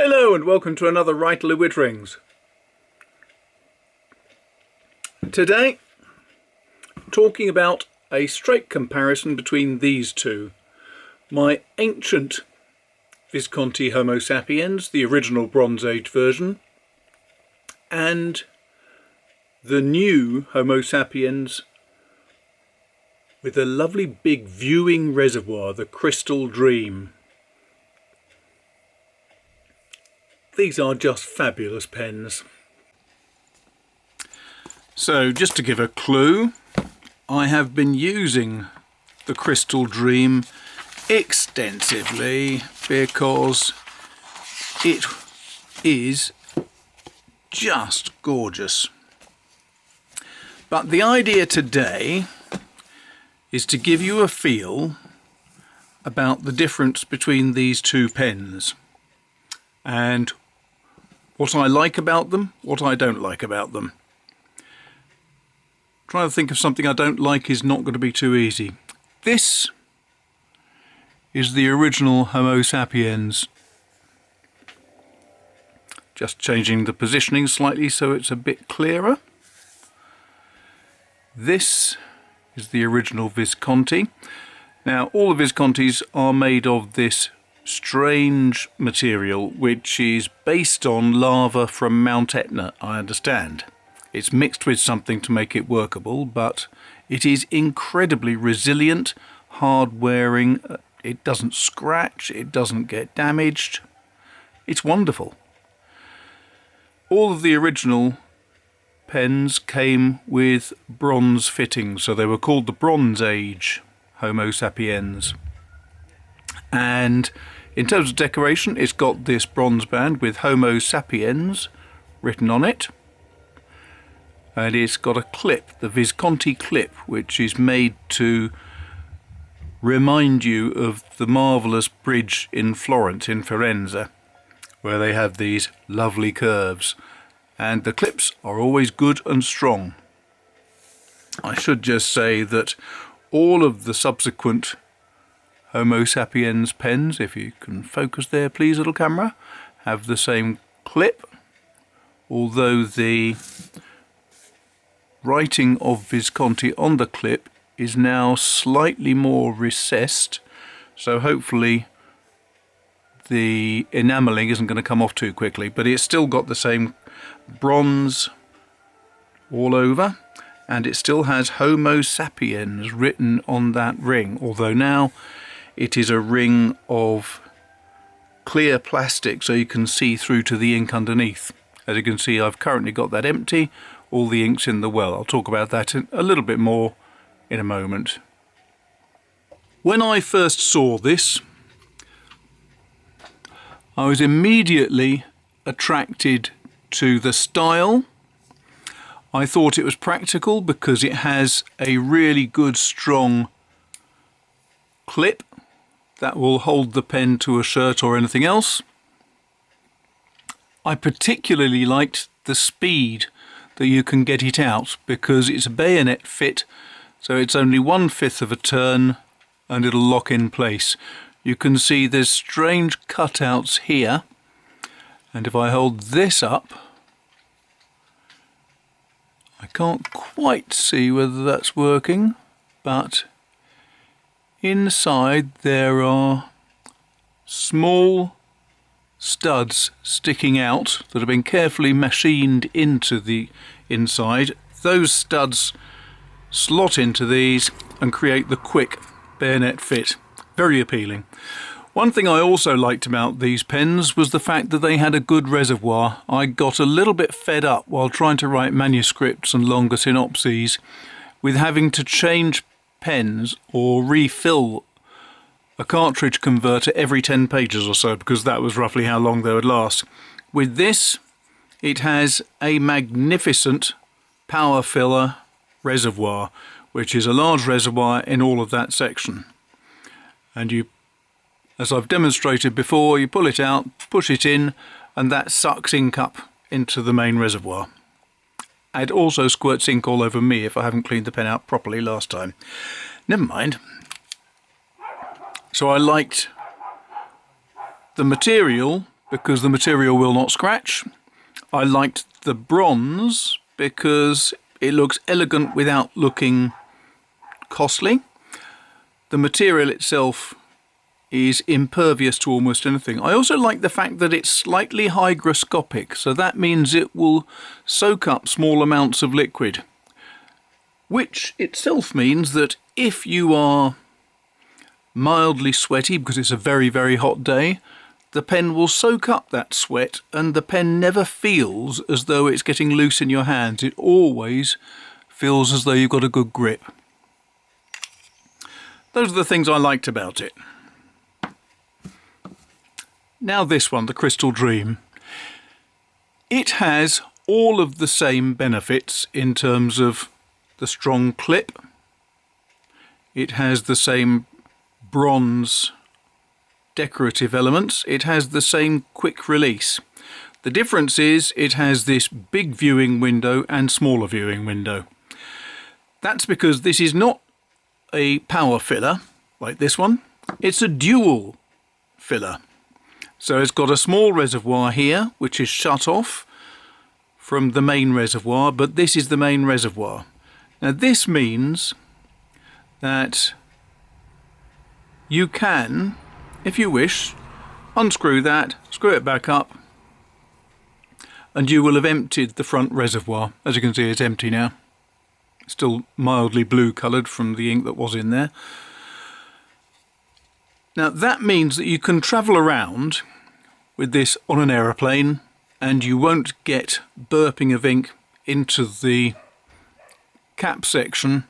Hello and welcome to another Writerly with Rings. Today, talking about a straight comparison between these two. My ancient Visconti Homo Sapiens, the original Bronze Age version, and the new Homo Sapiens with a lovely big viewing reservoir, the Crystal Dream. These are just fabulous pens. So just to give a clue, I have been using the Crystal Dream extensively because it is just gorgeous. But the idea today is to give you a feel about the difference between these two pens and what I like about them, what I don't like about them. Trying to think of something I don't like is not going to be too easy. This is the original Homo Sapiens. Just changing the positioning slightly so it's a bit clearer. This is the original Visconti. Now, all the Viscontis are made of this strange material which is based on lava from Mount Etna, I understand. It's mixed with something to make it workable, but it is incredibly resilient, hard wearing, it doesn't scratch, it doesn't get damaged. It's wonderful. All of the original pens came with bronze fittings, so they were called the Bronze Age Homo Sapiens. And in terms of decoration, it's got this bronze band with Homo Sapiens written on it. And it's got a clip, the Visconti clip, which is made to remind you of the marvellous bridge in Florence, in Firenze, where they have these lovely curves. And the clips are always good and strong. I should just say that all of the subsequent Homo Sapiens pens, if you can focus there please little camera, have the same clip, although the writing of Visconti on the clip is now slightly more recessed, so hopefully the enamelling isn't going to come off too quickly, but it's still got the same bronze all over, and it still has Homo Sapiens written on that ring, although now it is a ring of clear plastic so you can see through to the ink underneath. As you can see, I've currently got that empty, all the ink's in the well. I'll talk about that a little bit more in a moment. When I first saw this, I was immediately attracted to the style. I thought it was practical because it has a really good strong clip that will hold the pen to a shirt or anything else. I particularly liked the speed that you can get it out because it's a bayonet fit, so it's only 1/5 of a turn and it'll lock in place. You can see there's strange cutouts here, and if I hold this up, I can't quite see whether that's working, but inside there are small studs sticking out that have been carefully machined into the inside. Those studs slot into these and create the quick bayonet fit. Very appealing. One thing I also liked about these pens was the fact that they had a good reservoir. I got a little bit fed up while trying to write manuscripts and longer synopses with having to change pens or refill a cartridge converter every 10 pages or so, because that was roughly how long they would last. With this, it has a magnificent power filler reservoir, which is a large reservoir in all of that section. And you, as I've demonstrated before, you pull it out, push it in, and that sucks ink up into the main reservoir. It also squirts ink all over me if I haven't cleaned the pen out properly last time. Never mind. So I liked the material because the material will not scratch. I liked the bronze because it looks elegant without looking costly. The material itself is impervious to almost anything. I also like the fact that it's slightly hygroscopic, so that means it will soak up small amounts of liquid, which itself means that if you are mildly sweaty because it's a very, very hot day, the pen will soak up that sweat and the pen never feels as though it's getting loose in your hands. It always feels as though you've got a good grip. Those are the things I liked about it. Now this one, the Crystal Dream. It has all of the same benefits in terms of the strong clip. It has the same bronze decorative elements. It has the same quick release. The difference is it has this big viewing window and smaller viewing window. That's because this is not a power filler like this one. It's a dual filler. So it's got a small reservoir here, which is shut off from the main reservoir, but this is the main reservoir. Now this means that you can, if you wish, unscrew that, screw it back up, and you will have emptied the front reservoir. As you can see, it's empty now. Still mildly blue coloured from the ink that was in there. Now that means that you can travel around with this on an aeroplane and you won't get burping of ink into the cap section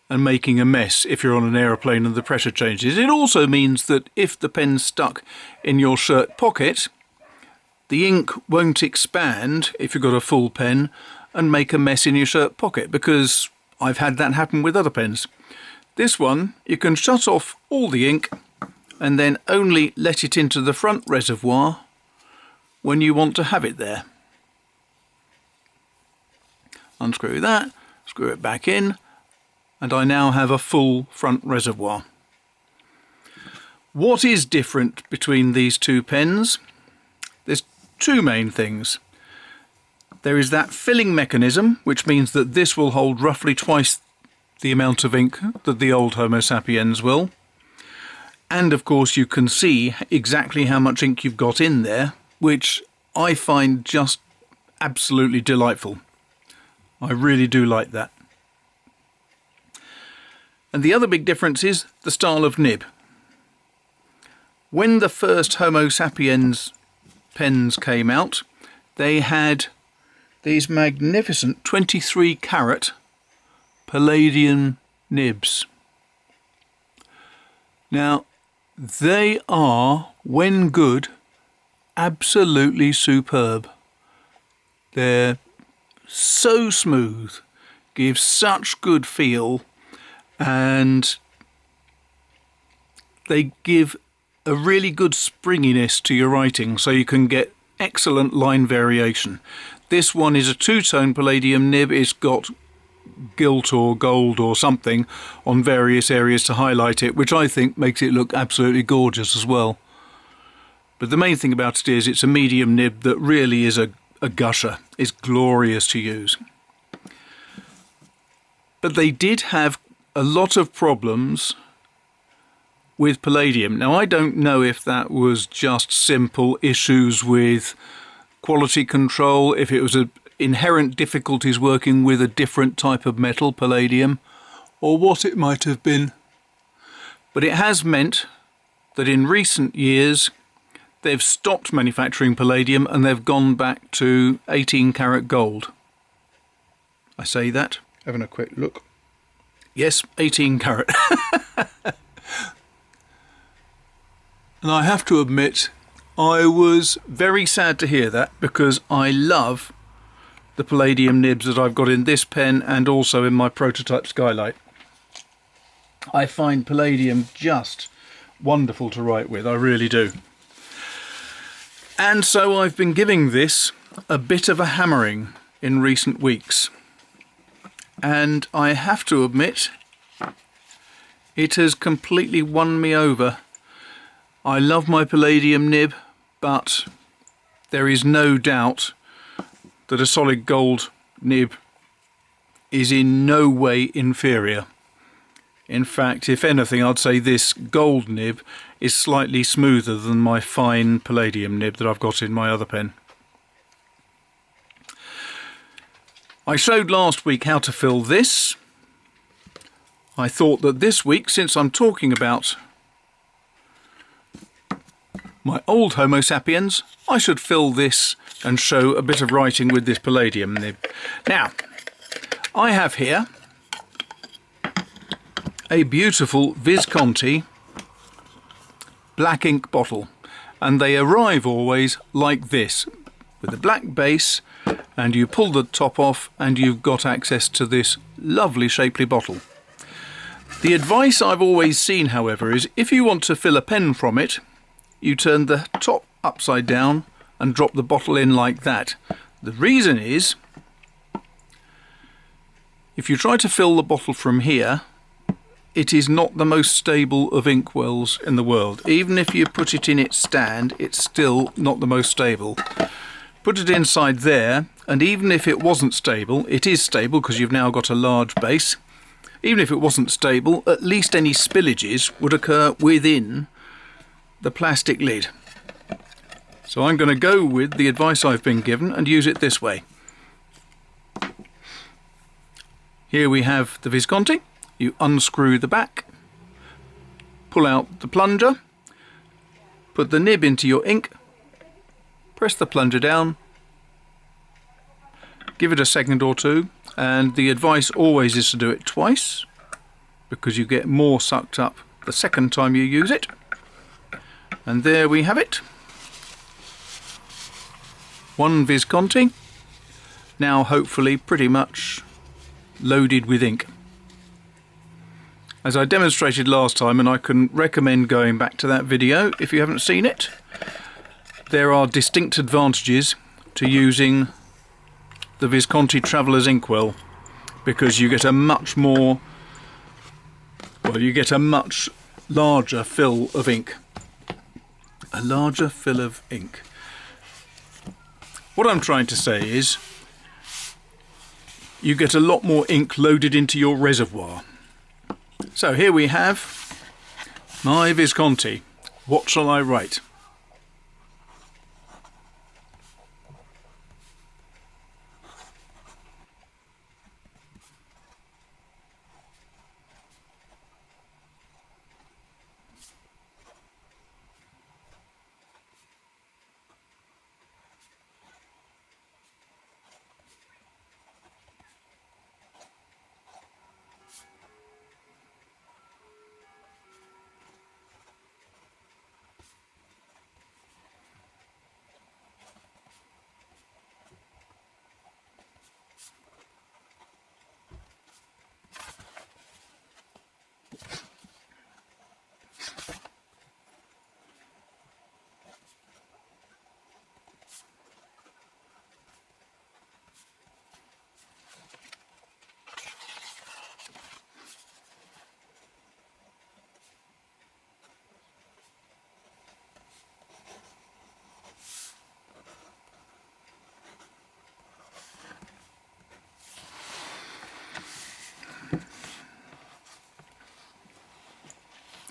and making a mess if you're on an aeroplane and the pressure changes. It also means that if the pen's stuck in your shirt pocket, the ink won't expand if you've got a full pen and make a mess in your shirt pocket, because I've had that happen with other pens. This one, you can shut off all the ink and then only let it into the front reservoir when you want to have it there. Unscrew that, screw it back in, and I now have a full front reservoir. What is different between these two pens? There's two main things. There is that filling mechanism, which means that this will hold roughly twice the amount of ink that the old Homo sapiens will. And of course you can see exactly how much ink you've got in there, which I find just absolutely delightful. I really do like that. And the other big difference is the style of nib. When the first Homo sapiens pens came out, they had these magnificent 23 carat palladium nibs. Now, they are, when good, absolutely superb. They're so smooth, give such good feel, and they give a really good springiness to your writing, so you can get excellent line variation. This one is a two-tone palladium nib. It's got gilt or gold or something on various areas to highlight it, which I think makes it look absolutely gorgeous as well. But the main thing about it is it's a medium nib that really is a gusher. It's glorious to use. But they did have a lot of problems with palladium. Now, I don't know if that was just simple issues with quality control, if it was inherent difficulties working with a different type of metal, palladium, or what it might have been. But it has meant that in recent years they've stopped manufacturing palladium and they've gone back to 18 karat gold. I say that, having a quick look. Yes, 18 karat. And I have to admit, I was very sad to hear that, because I love the palladium nibs that I've got in this pen and also in my prototype Skylight. I find palladium just wonderful to write with, I really do. And so I've been giving this a bit of a hammering in recent weeks. And I have to admit, it has completely won me over. I love my palladium nib, but there is no doubt that a solid gold nib is in no way inferior. In fact, if anything, I'd say this gold nib is slightly smoother than my fine palladium nib that I've got in my other pen. I showed last week how to fill this. I thought that this week, since I'm talking about my old Homo sapiens, I should fill this and show a bit of writing with this palladium nib. Now, I have here a beautiful Visconti black ink bottle, and they arrive always like this, with a black base, and you pull the top off and you've got access to this lovely shapely bottle. The advice I've always seen, however, is if you want to fill a pen from it, you turn the top upside down and drop the bottle in like that. The reason is, if you try to fill the bottle from here, it is not the most stable of inkwells in the world. Even if you put it in its stand, it's still not the most stable. Put it inside there, and even if it wasn't stable, it is stable because you've now got a large base. Even if it wasn't stable, at least any spillages would occur within the plastic lid. So I'm going to go with the advice I've been given and use it this way. Here we have the Visconti. You unscrew the back, pull out the plunger, put the nib into your ink, press the plunger down, give it a second or two, and the advice always is to do it twice because you get more sucked up the second time you use it. And there we have it. One Visconti, now hopefully pretty much loaded with ink. As I demonstrated last time, and I can recommend going back to that video if you haven't seen it, there are distinct advantages to using the Visconti Traveller's Inkwell, because you get a much more, well, you get a much larger fill of ink. A larger fill of ink. What I'm trying to say is, you get a lot more ink loaded into your reservoir. So here we have my Visconti. What shall I write?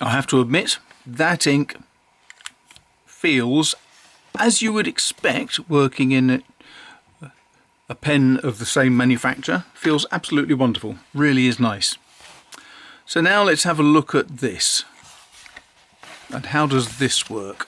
I have to admit, that ink feels, as you would expect working in a pen of the same manufacturer, feels absolutely wonderful. Really is nice. So now let's have a look at this. And how does this work?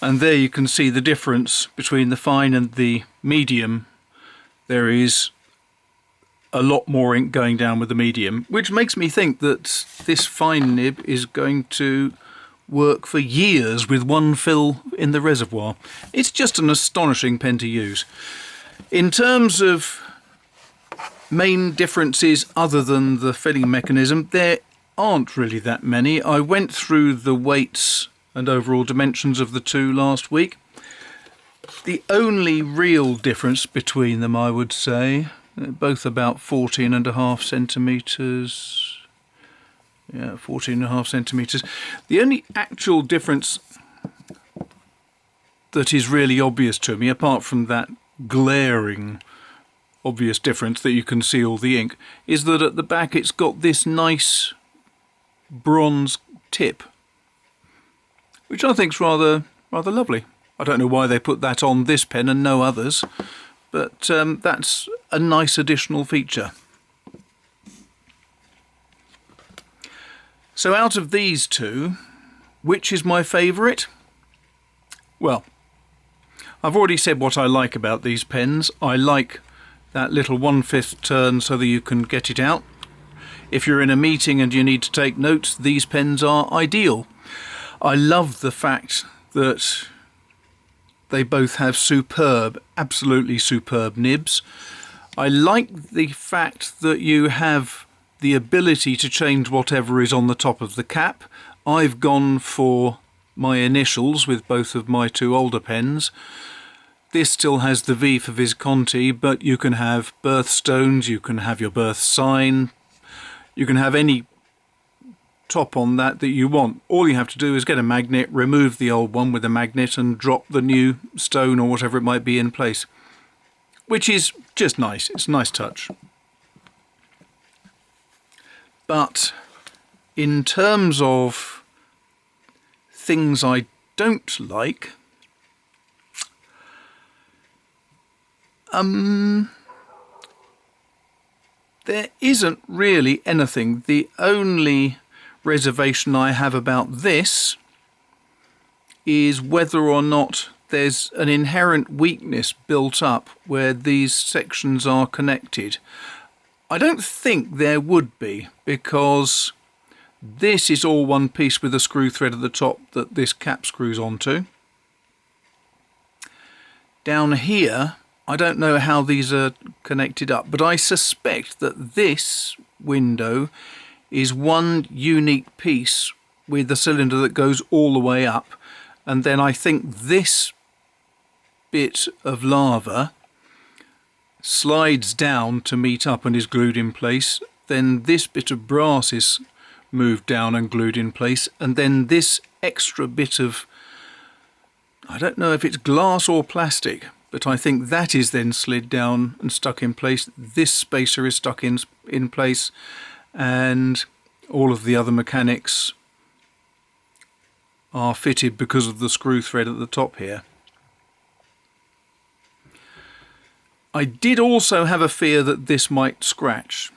And there you can see the difference between the fine and the medium. There is a lot more ink going down with the medium, which makes me think that this fine nib is going to work for years with one fill in the reservoir. It's just an astonishing pen to use. In terms of main differences other than the filling mechanism, there aren't really that many. I went through the weights and overall dimensions of the two last week. The only real difference between them, I would say, both about 14.5 centimetres. Yeah, 14.5 centimetres. The only actual difference that is really obvious to me, apart from that glaring obvious difference that you can see all the ink, is that at the back it's got this nice bronze tip, which I think is rather lovely. I don't know why they put that on this pen and no others, but that's a nice additional feature. So out of these two, which is my favourite? Well, I've already said what I like about these pens. I like that little 1/5 turn so that you can get it out. If you're in a meeting and you need to take notes, these pens are ideal. I love the fact that they both have superb, absolutely superb nibs. I like the fact that you have the ability to change whatever is on the top of the cap. I've gone for my initials with both of my two older pens. This still has the V for Visconti, but you can have birthstones, you can have your birth sign, you can have any top on that you want. All you have to do is get a magnet, remove the old one with a magnet and drop the new stone or whatever it might be in place, which is just nice. It's a nice touch. But in terms of things I don't like, there isn't really anything. The only reservation I have about this is whether or not there's an inherent weakness built up where these sections are connected. I don't think there would be, because this is all one piece with a screw thread at the top that this cap screws onto. Down here, I don't know how these are connected up, but I suspect that this window is one unique piece with a cylinder that goes all the way up, and then I think this bit of lava slides down to meet up and is glued in place. Then this bit of brass is moved down and glued in place, and then this extra bit of, I don't know if it's glass or plastic, but I think that is then slid down and stuck in place. This spacer is stuck in place, and all of the other mechanics are fitted because of the screw thread at the top here. I did also have a fear that this might scratch.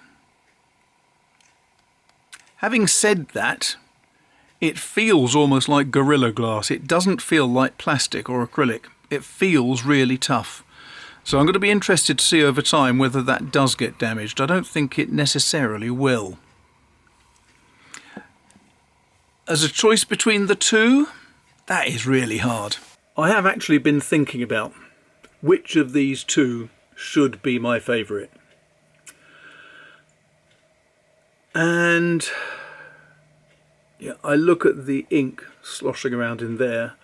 Having said that, it feels almost like Gorilla Glass. It doesn't feel like plastic or acrylic. It feels really tough. So I'm going to be interested to see over time whether that does get damaged. I don't think it necessarily will. As a choice between the two, that is really hard. I have actually been thinking about which of these two should be my favourite. And yeah, I look at the ink sloshing around in there,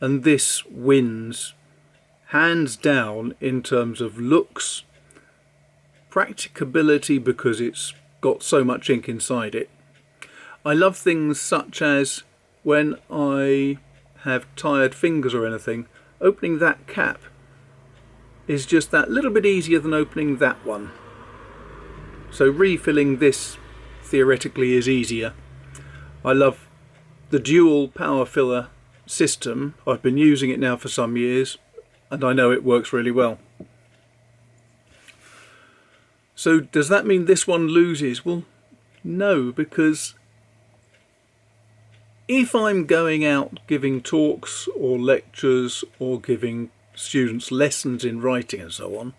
and this wins hands down in terms of looks, practicability because it's got so much ink inside it. I love things such as when I have tired fingers or anything, opening that cap is just that little bit easier than opening that one. So refilling this theoretically is easier. I love the dual power filler system. I've been using it now for some years and I know it works really well. So does that mean this one loses? Well, no, because If I'm going out giving talks or lectures or giving students lessons in writing and so on,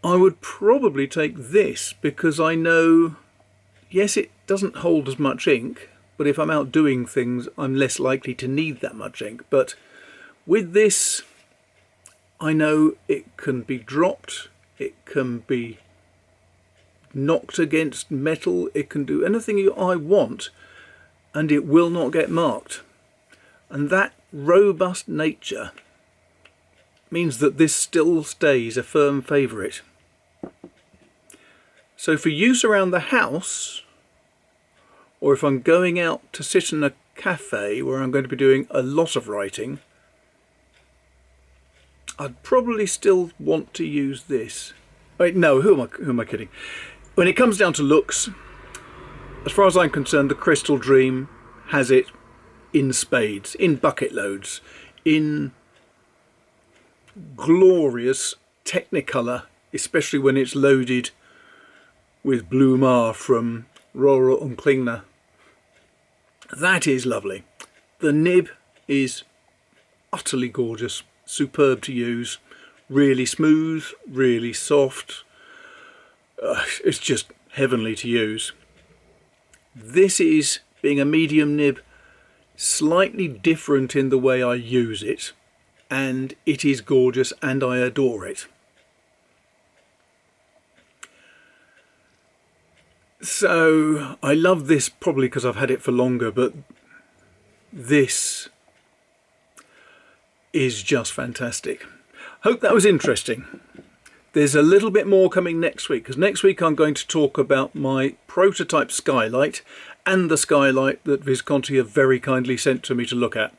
I would probably take this, because I know, yes, it doesn't hold as much ink, but if I'm out doing things, I'm less likely to need that much ink. But with this, I know it can be dropped, it can be knocked against metal, it can do anything I want, and it will not get marked. And that robust nature means that this still stays a firm favourite. So for use around the house, or if I'm going out to sit in a cafe where I'm going to be doing a lot of writing, I'd probably still want to use this. Wait, no, who am I kidding? When it comes down to looks, as far as I'm concerned, the Crystal Dream has it in spades, in bucket loads, in glorious Technicolor, especially when it's loaded with Blue Mar from Rohrer und Klingner. That is lovely. The nib is utterly gorgeous, superb to use, really smooth, really soft. It's just heavenly to use. This is, being a medium nib, slightly different in the way I use it, and it is gorgeous and I adore it. So I love this probably because I've had it for longer, but this is just fantastic. Hope that was interesting. There's a little bit more coming next week, because next week I'm going to talk about my prototype skylight and the skylight that Visconti have very kindly sent to me to look at.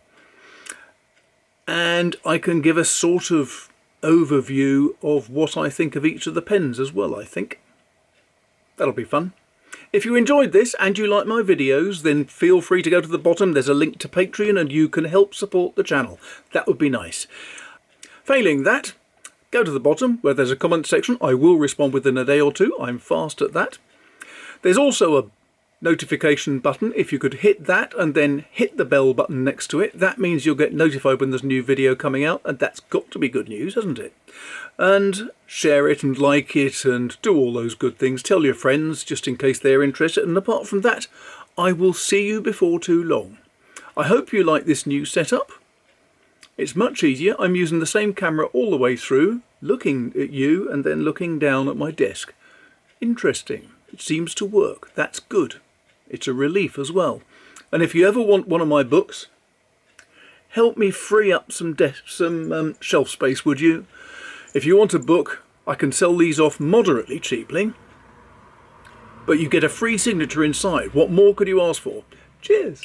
And I can give a sort of overview of what I think of each of the pens as well, I think. That'll be fun. If you enjoyed this and you like my videos, then feel free to go to the bottom. There's a link to Patreon and you can help support the channel. That would be nice. Failing that, go to the bottom where there's a comment section. I will respond within a day or two. I'm fast at that. There's also a notification button. If you could hit that and then hit the bell button next to it, that means you'll get notified when there's a new video coming out, and that's got to be good news, hasn't it? And share it and like it and do all those good things. Tell your friends just in case they're interested, and apart from that, I will see you before too long. I hope you like this new setup. It's much easier. I'm using the same camera all the way through, looking at you and then looking down at my desk. Interesting. It seems to work. That's good. It's a relief as well. And if you ever want one of my books, help me free up some shelf space, would you? If you want a book, I can sell these off moderately cheaply, but you get a free signature inside. What more could you ask for? Cheers.